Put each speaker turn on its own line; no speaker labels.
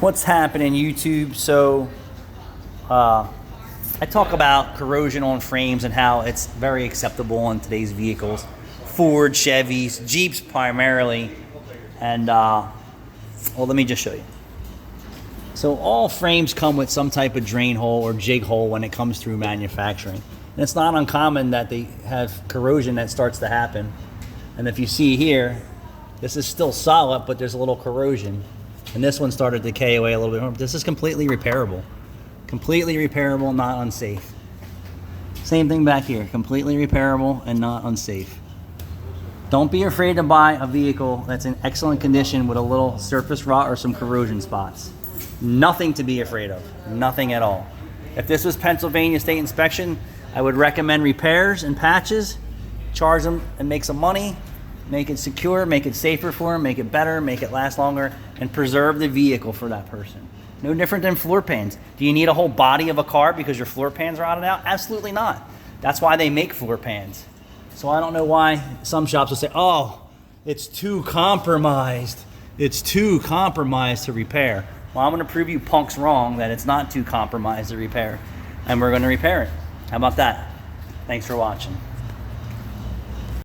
What's happening, YouTube? So I talk about corrosion on frames and how it's very acceptable in today's vehicles. Ford, Chevys, Jeeps primarily. And well, let me just show you. So all frames come with some type of drain hole or jig hole when it comes through manufacturing. And it's not uncommon that they have corrosion that starts to happen. And if you see here, this is still solid, but there's a little corrosion. And this one started to decay away a little bit more. This is completely repairable. Completely repairable, not unsafe. Same thing back here, completely repairable and not unsafe. Don't be afraid to buy a vehicle that's in excellent condition with a little surface rot or some corrosion spots. Nothing to be afraid of, nothing at all. If this was Pennsylvania State Inspection, I would recommend repairs and patches, charge them and make some money, make it secure, make it safer for them, make it better, make it last longer, and preserve the vehicle for that person. No different than floor pans. Do you need a whole body of a car because your floor pans rotted out? Absolutely not. That's why they make floor pans. So I don't know why some shops will say, oh, it's too compromised. It's too compromised to repair. Well, I'm going to prove you punks wrong that it's not too compromised to repair. And we're going to repair it. How about that? Thanks for watching.